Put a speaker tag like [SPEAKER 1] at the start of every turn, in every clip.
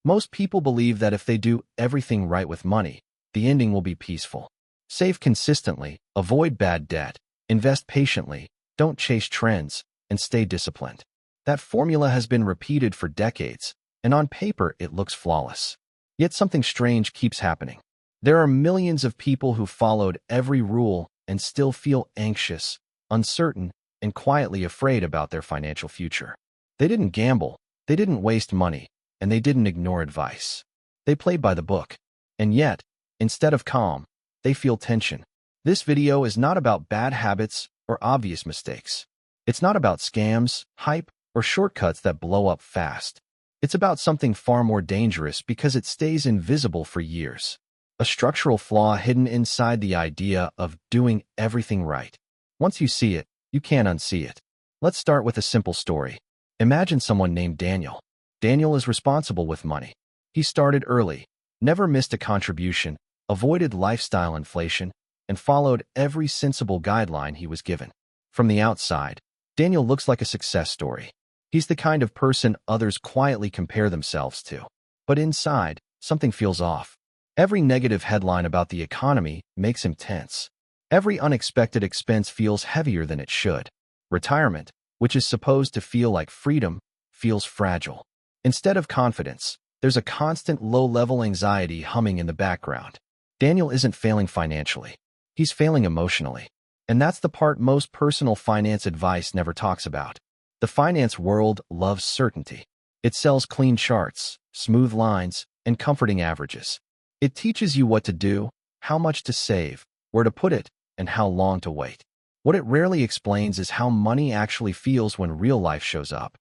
[SPEAKER 1] Most people believe that if they do everything right with money, the ending will be peaceful. Save consistently, avoid bad debt, invest patiently, don't chase trends, and stay disciplined. That formula has been repeated for decades, and on paper it looks flawless. Yet something strange keeps happening. There are millions of people who followed every rule and still feel anxious, uncertain, and quietly afraid about their financial future. They didn't gamble, they didn't waste money, and they didn't ignore advice. They played by the book. And yet, instead of calm, they feel tension. This video is not about bad habits or obvious mistakes. It's not about scams, hype, or shortcuts that blow up fast. It's about something far more dangerous because it stays invisible for years. A structural flaw hidden inside the idea of doing everything right. Once you see it, you can't unsee it. Let's start with a simple story. Imagine someone named Daniel. Daniel is responsible with money. He started early, never missed a contribution, avoided lifestyle inflation, and followed every sensible guideline he was given. From the outside, Daniel looks like a success story. He's the kind of person others quietly compare themselves to. But inside, something feels off. Every negative headline about the economy makes him tense. Every unexpected expense feels heavier than it should. Retirement, which is supposed to feel like freedom, feels fragile. Instead of confidence, there's a constant low-level anxiety humming in the background. Daniel isn't failing financially. He's failing emotionally. And that's the part most personal finance advice never talks about. The finance world loves certainty. It sells clean charts, smooth lines, and comforting averages. It teaches you what to do, how much to save, where to put it, and how long to wait. What it rarely explains is how money actually feels when real life shows up.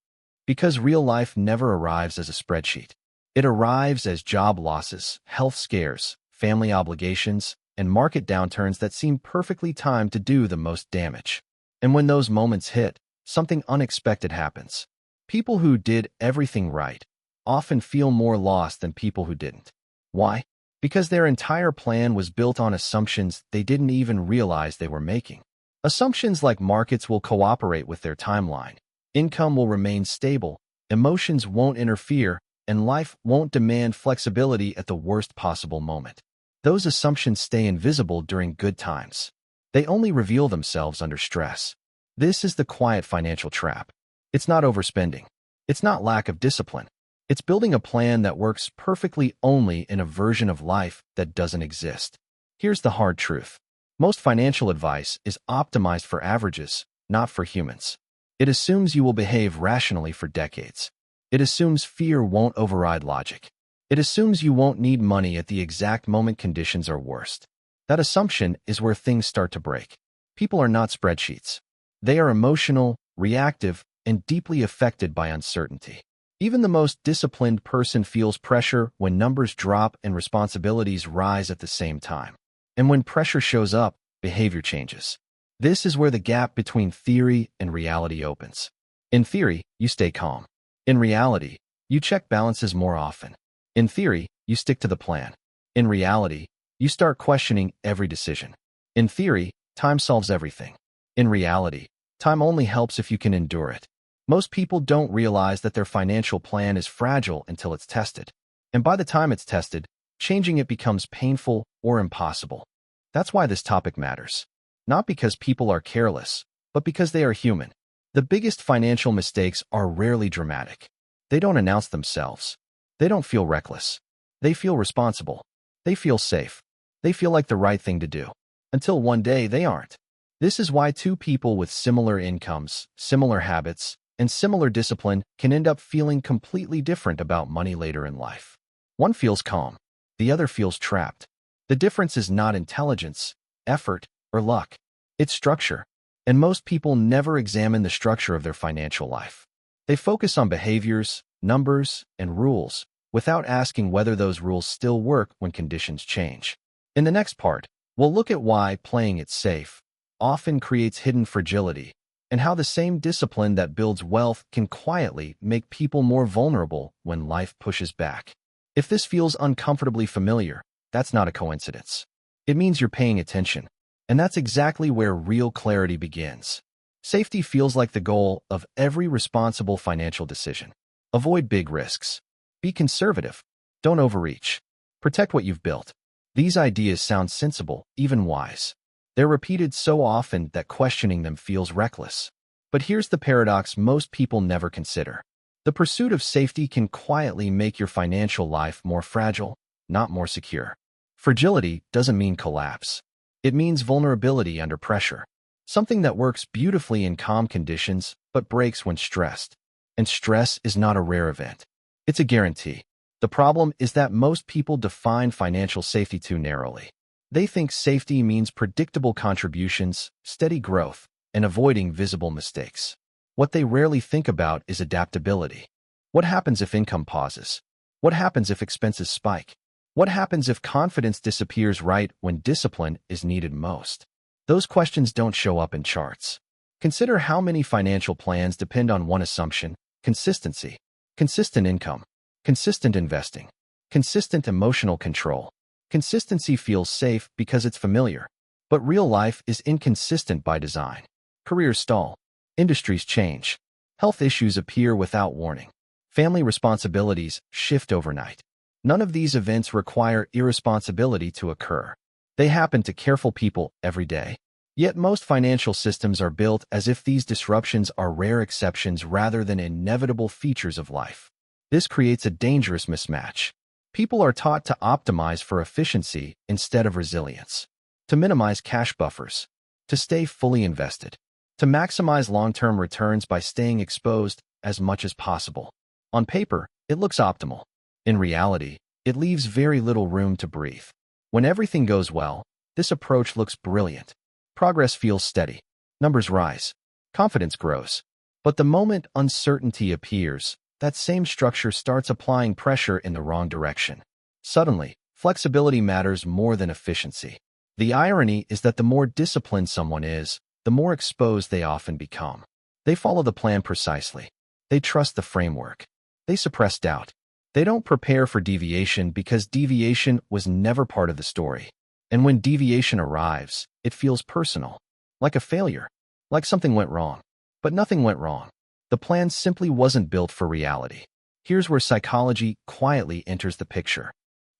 [SPEAKER 1] Because real life never arrives as a spreadsheet. It arrives as job losses, health scares, family obligations, and market downturns that seem perfectly timed to do the most damage. And when those moments hit, something unexpected happens. People who did everything right often feel more lost than people who didn't. Why? Because their entire plan was built on assumptions they didn't even realize they were making. Assumptions like markets will cooperate with their timeline, income will remain stable, emotions won't interfere, and life won't demand flexibility at the worst possible moment. Those assumptions stay invisible during good times. They only reveal themselves under stress. This is the quiet financial trap. It's not overspending. It's not lack of discipline. It's building a plan that works perfectly only in a version of life that doesn't exist. Here's the hard truth. Most financial advice is optimized for averages, not for humans. It assumes you will behave rationally for decades. It assumes fear won't override logic. It assumes you won't need money at the exact moment conditions are worst. That assumption is where things start to break. People are not spreadsheets. They are emotional, reactive, and deeply affected by uncertainty. Even the most disciplined person feels pressure when numbers drop and responsibilities rise at the same time. And when pressure shows up, behavior changes. This is where the gap between theory and reality opens. In theory, you stay calm. In reality, you check balances more often. In theory, you stick to the plan. In reality, you start questioning every decision. In theory, time solves everything. In reality, time only helps if you can endure it. Most people don't realize that their financial plan is fragile until it's tested. And by the time it's tested, changing it becomes painful or impossible. That's why this topic matters. Not because people are careless, but because they are human. The biggest financial mistakes are rarely dramatic. They don't announce themselves. They don't feel reckless. They feel responsible. They feel safe. They feel like the right thing to do. Until one day they aren't. This is why two people with similar incomes, similar habits, and similar discipline can end up feeling completely different about money later in life. One feels calm. The other feels trapped. The difference is not intelligence, effort, or luck. It's structure. And most people never examine the structure of their financial life. They focus on behaviors, numbers, and rules, without asking whether those rules still work when conditions change. In the next part, we'll look at why playing it safe often creates hidden fragility, and how the same discipline that builds wealth can quietly make people more vulnerable when life pushes back. If this feels uncomfortably familiar, that's not a coincidence. It means you're paying attention, and that's exactly where real clarity begins. Safety feels like the goal of every responsible financial decision. Avoid big risks. Be conservative, Don't overreach. Protect what you've built. These ideas sound sensible, even wise. They're repeated so often that questioning them feels reckless. But here's the paradox most people never consider. The pursuit of safety can quietly make your financial life more fragile, not more secure. Fragility doesn't mean collapse. It means vulnerability under pressure. Something that works beautifully in calm conditions, but breaks when stressed. And stress is not a rare event. It's a guarantee. The problem is that most people define financial safety too narrowly. They think safety means predictable contributions, steady growth, and avoiding visible mistakes. What they rarely think about is adaptability. What happens if income pauses? What happens if expenses spike? What happens if confidence disappears right when discipline is needed most? Those questions don't show up in charts. Consider how many financial plans depend on one assumption: consistency. Consistent income. Consistent investing. Consistent emotional control. Consistency feels safe because it's familiar. But real life is inconsistent by design. Careers stall. Industries change. Health issues appear without warning. Family responsibilities shift overnight. None of these events require irresponsibility to occur. They happen to careful people every day. Yet most financial systems are built as if these disruptions are rare exceptions rather than inevitable features of life. This creates a dangerous mismatch. People are taught to optimize for efficiency instead of resilience, to minimize cash buffers, to stay fully invested, to maximize long-term returns by staying exposed as much as possible. On paper, it looks optimal. In reality, it leaves very little room to breathe. When everything goes well, this approach looks brilliant. Progress feels steady. Numbers rise. Confidence grows. But the moment uncertainty appears, that same structure starts applying pressure in the wrong direction. Suddenly, flexibility matters more than efficiency. The irony is that the more disciplined someone is, the more exposed they often become. They follow the plan precisely. They trust the framework. They suppress doubt. They don't prepare for deviation because deviation was never part of the story. And when deviation arrives, it feels personal, like a failure, like something went wrong. But nothing went wrong. The plan simply wasn't built for reality. Here's where psychology quietly enters the picture.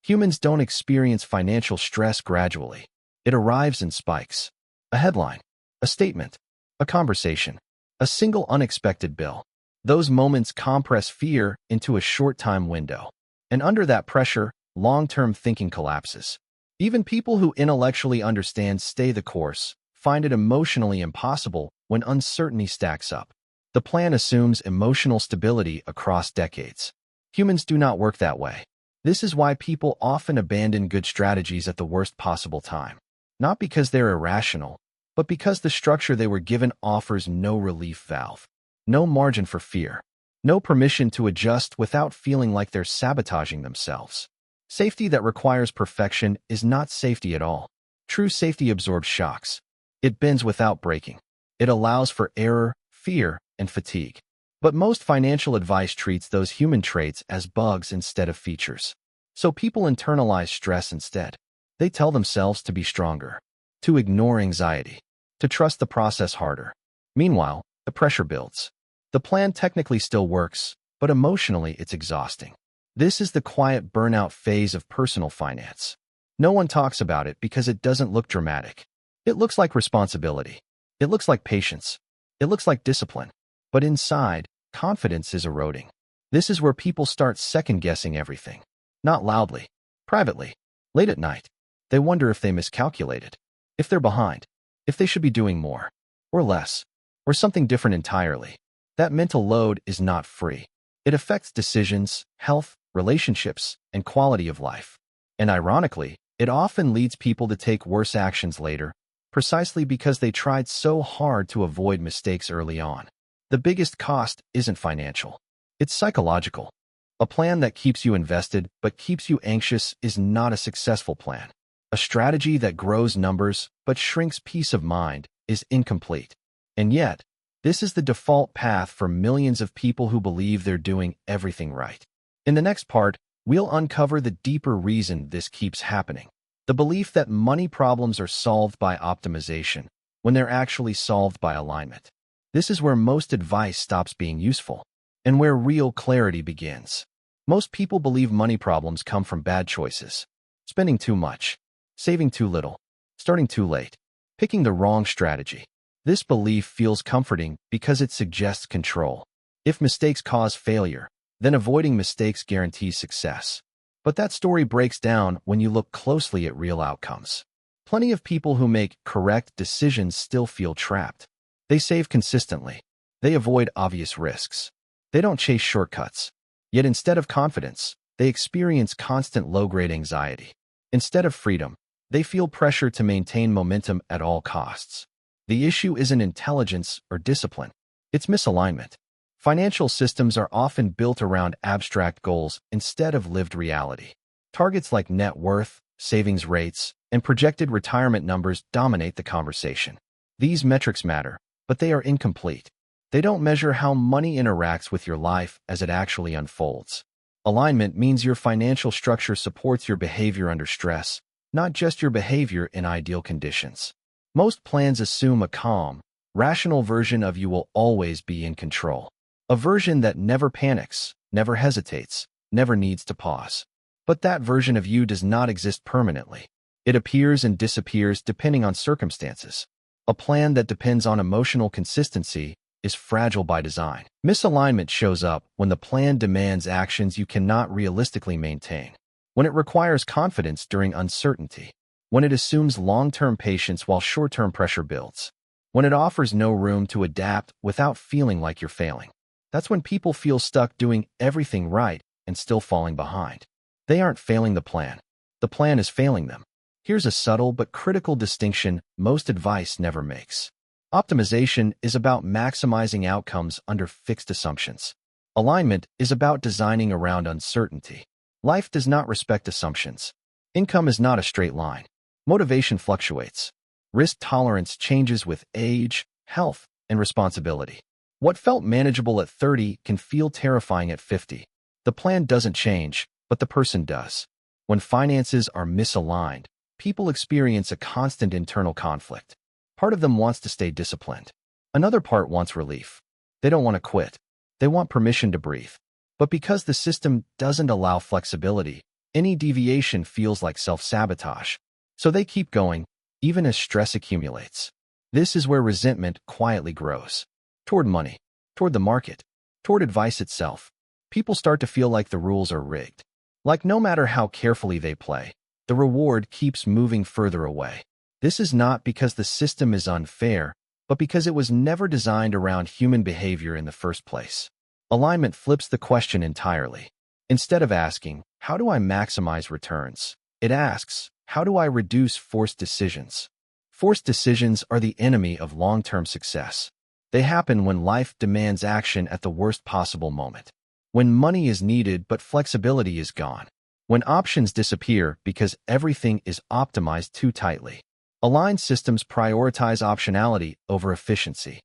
[SPEAKER 1] Humans don't experience financial stress gradually. It arrives in spikes. A headline, a statement, a conversation, a single unexpected bill. Those moments compress fear into a short time window. And under that pressure, long-term thinking collapses. Even people who intellectually understand stay the course find it emotionally impossible when uncertainty stacks up. The plan assumes emotional stability across decades. Humans do not work that way. This is why people often abandon good strategies at the worst possible time. Not because they're irrational, but because the structure they were given offers no relief valve, no margin for fear, no permission to adjust without feeling like they're sabotaging themselves. Safety that requires perfection is not safety at all. True safety absorbs shocks. It bends without breaking. It allows for error, fear, and fatigue. But most financial advice treats those human traits as bugs instead of features. So people internalize stress instead. They tell themselves to be stronger, to ignore anxiety, to trust the process harder. Meanwhile, the pressure builds. The plan technically still works, but emotionally it's exhausting. This is the quiet burnout phase of personal finance. No one talks about it because it doesn't look dramatic. It looks like responsibility. It looks like patience. It looks like discipline. But inside, confidence is eroding. This is where people start second-guessing everything. Not loudly, privately, late at night. They wonder if they miscalculated, if they're behind, if they should be doing more, or less, or something different entirely. That mental load is not free. It affects decisions, health, relationships, and quality of life. And ironically, it often leads people to take worse actions later, precisely because they tried so hard to avoid mistakes early on. The biggest cost isn't financial. It's psychological. A plan that keeps you invested but keeps you anxious is not a successful plan. A strategy that grows numbers but shrinks peace of mind is incomplete. And yet, this is the default path for millions of people who believe they're doing everything right. In the next part, we'll uncover the deeper reason this keeps happening. The belief that money problems are solved by optimization when they're actually solved by alignment. This is where most advice stops being useful and where real clarity begins. Most people believe money problems come from bad choices. Spending too much, saving too little, starting too late, picking the wrong strategy. This belief feels comforting because it suggests control. If mistakes cause failure, then avoiding mistakes guarantees success. But that story breaks down when you look closely at real outcomes. Plenty of people who make correct decisions still feel trapped. They save consistently. They avoid obvious risks. They don't chase shortcuts. Yet instead of confidence, they experience constant low-grade anxiety. Instead of freedom, they feel pressure to maintain momentum at all costs. The issue isn't intelligence or discipline. It's misalignment. Financial systems are often built around abstract goals instead of lived reality. Targets like net worth, savings rates, and projected retirement numbers dominate the conversation. These metrics matter, but they are incomplete. They don't measure how money interacts with your life as it actually unfolds. Alignment means your financial structure supports your behavior under stress, not just your behavior in ideal conditions. Most plans assume a calm, rational version of you will always be in control. A version that never panics, never hesitates, never needs to pause. But that version of you does not exist permanently. It appears and disappears depending on circumstances. A plan that depends on emotional consistency is fragile by design. Misalignment shows up when the plan demands actions you cannot realistically maintain, when it requires confidence during uncertainty, when it assumes long-term patience while short-term pressure builds, when it offers no room to adapt without feeling like you're failing. That's when people feel stuck doing everything right and still falling behind. They aren't failing the plan. The plan is failing them. Here's a subtle but critical distinction most advice never makes. Optimization is about maximizing outcomes under fixed assumptions. Alignment is about designing around uncertainty. Life does not respect assumptions. Income is not a straight line. Motivation fluctuates. Risk tolerance changes with age, health, and responsibility. What felt manageable at 30 can feel terrifying at 50. The plan doesn't change, but the person does. When finances are misaligned, people experience a constant internal conflict. Part of them wants to stay disciplined. Another part wants relief. They don't want to quit. They want permission to breathe. But because the system doesn't allow flexibility, any deviation feels like self-sabotage. So they keep going, even as stress accumulates. This is where resentment quietly grows. Toward money, toward the market, toward advice itself. People start to feel like the rules are rigged. Like no matter how carefully they play, the reward keeps moving further away. This is not because the system is unfair, but because it was never designed around human behavior in the first place. Alignment flips the question entirely. Instead of asking, how do I maximize returns? It asks, how do I reduce forced decisions? Forced decisions are the enemy of long-term success. They happen when life demands action at the worst possible moment. When money is needed but flexibility is gone. When options disappear because everything is optimized too tightly. Aligned systems prioritize optionality over efficiency.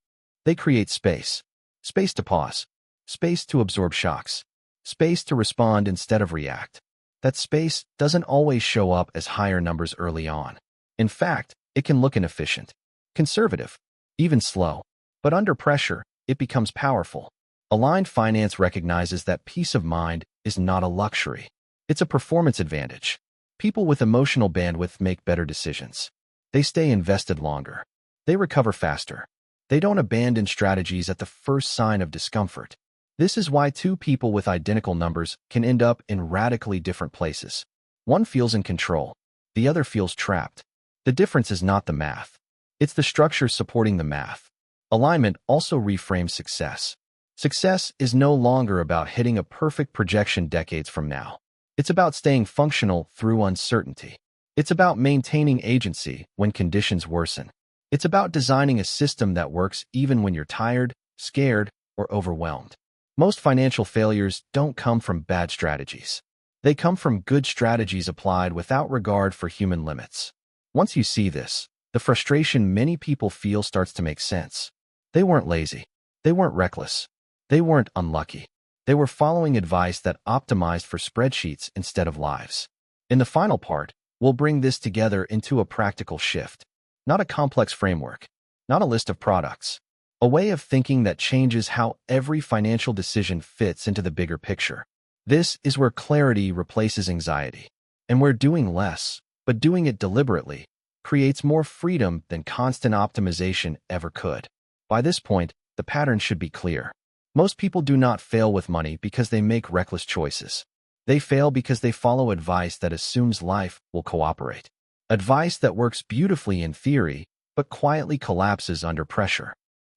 [SPEAKER 1] They create space. Space to pause. Space to absorb shocks. Space to respond instead of react. That space doesn't always show up as higher numbers early on. In fact, it can look inefficient, conservative, even slow. But under pressure, it becomes powerful. Aligned finance recognizes that peace of mind is not a luxury. It's a performance advantage. People with emotional bandwidth make better decisions. They stay invested longer. They recover faster. They don't abandon strategies at the first sign of discomfort. This is why two people with identical numbers can end up in radically different places. One feels in control. The other feels trapped. The difference is not the math. It's the structure supporting the math. Alignment also reframes success. Success is no longer about hitting a perfect projection decades from now. It's about staying functional through uncertainty. It's about maintaining agency when conditions worsen. It's about designing a system that works even when you're tired, scared, or overwhelmed. Most financial failures don't come from bad strategies. They come from good strategies applied without regard for human limits. Once you see this, the frustration many people feel starts to make sense. They weren't lazy. They weren't reckless. They weren't unlucky. They were following advice that optimized for spreadsheets instead of lives. In the final part, we'll bring this together into a practical shift. Not a complex framework. Not a list of products. A way of thinking that changes how every financial decision fits into the bigger picture. This is where clarity replaces anxiety, and where doing less, but doing it deliberately, creates more freedom than constant optimization ever could. By this point, the pattern should be clear. Most people do not fail with money because they make reckless choices. They fail because they follow advice that assumes life will cooperate. Advice that works beautifully in theory, but quietly collapses under pressure.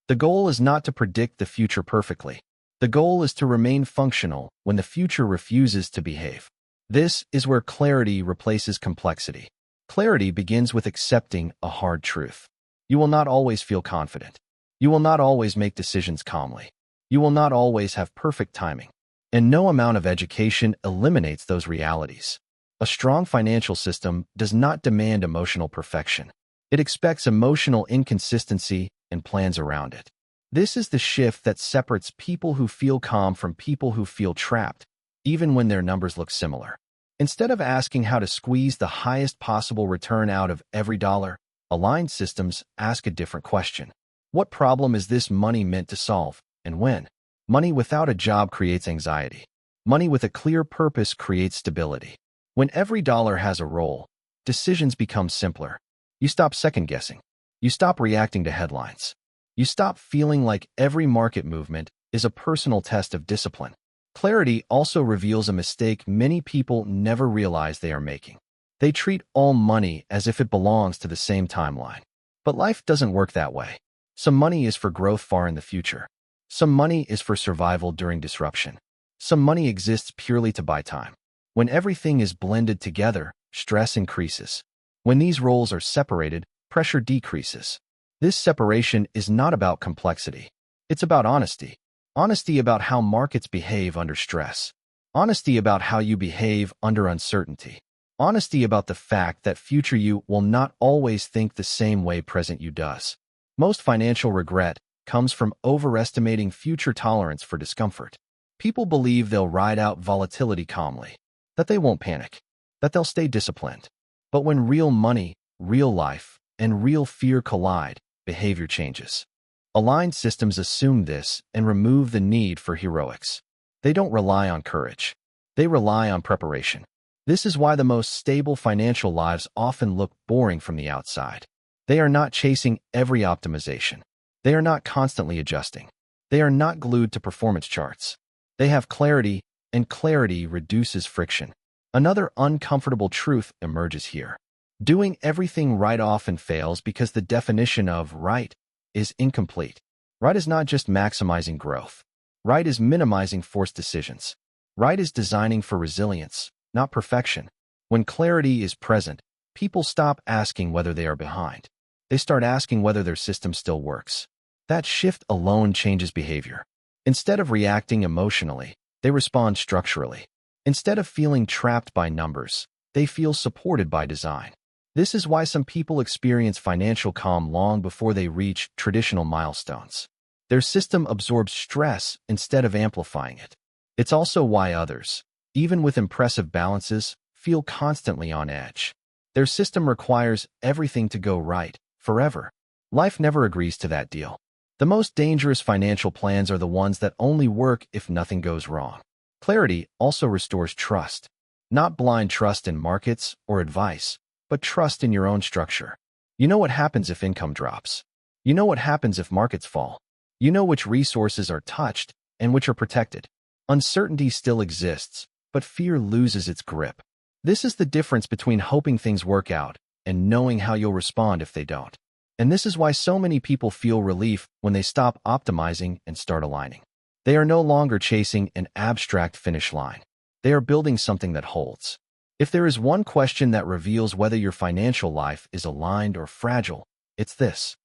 [SPEAKER 1] The goal is not to predict the future perfectly. The goal is to remain functional when the future refuses to behave. This is where clarity replaces complexity. Clarity begins with accepting a hard truth. You will not always feel confident. You will not always make decisions calmly. You will not always have perfect timing. And no amount of education eliminates those realities. A strong financial system does not demand emotional perfection. It expects emotional inconsistency and plans around it. This is the shift that separates people who feel calm from people who feel trapped, even when their numbers look similar. Instead of asking how to squeeze the highest possible return out of every dollar, aligned systems ask a different question. What problem is this money meant to solve, and when? Money without a job creates anxiety. Money with a clear purpose creates stability. When every dollar has a role, decisions become simpler. You stop second-guessing. You stop reacting to headlines. You stop feeling like every market movement is a personal test of discipline. Clarity also reveals a mistake many people never realize they are making. They treat all money as if it belongs to the same timeline. But life doesn't work that way. Some money is for growth far in the future. Some money is for survival during disruption. Some money exists purely to buy time. When everything is blended together, stress increases. When these roles are separated, pressure decreases. This separation is not about complexity. It's about honesty. Honesty about how markets behave under stress. Honesty about how you behave under uncertainty. Honesty about the fact that future you will not always think the same way present you does. Most financial regret comes from overestimating future tolerance for discomfort. People believe they'll ride out volatility calmly, that they won't panic, that they'll stay disciplined. But when real money, real life, and real fear collide, behavior changes. Aligned systems assume this and remove the need for heroics. They don't rely on courage. They rely on preparation. This is why the most stable financial lives often look boring from the outside. They are not chasing every optimization. They are not constantly adjusting. They are not glued to performance charts. They have clarity, and clarity reduces friction. Another uncomfortable truth emerges here. Doing everything right often fails because the definition of right is incomplete. Right is not just maximizing growth. Right is minimizing forced decisions. Right is designing for resilience, not perfection. When clarity is present, people stop asking whether they are behind. They start asking whether their system still works. That shift alone changes behavior. Instead of reacting emotionally, they respond structurally. Instead of feeling trapped by numbers, they feel supported by design. This is why some people experience financial calm long before they reach traditional milestones. Their system absorbs stress instead of amplifying it. It's also why others, even with impressive balances, feel constantly on edge. Their system requires everything to go right, forever. Life never agrees to that deal. The most dangerous financial plans are the ones that only work if nothing goes wrong. Clarity also restores trust. Not blind trust in markets or advice, but trust in your own structure. You know what happens if income drops. You know what happens if markets fall. You know which resources are touched and which are protected. Uncertainty still exists, but fear loses its grip. This is the difference between hoping things work out and knowing how you'll respond if they don't. And this is why so many people feel relief when they stop optimizing and start aligning. They are no longer chasing an abstract finish line. They are building something that holds. If there is one question that reveals whether your financial life is aligned or fragile, it's this.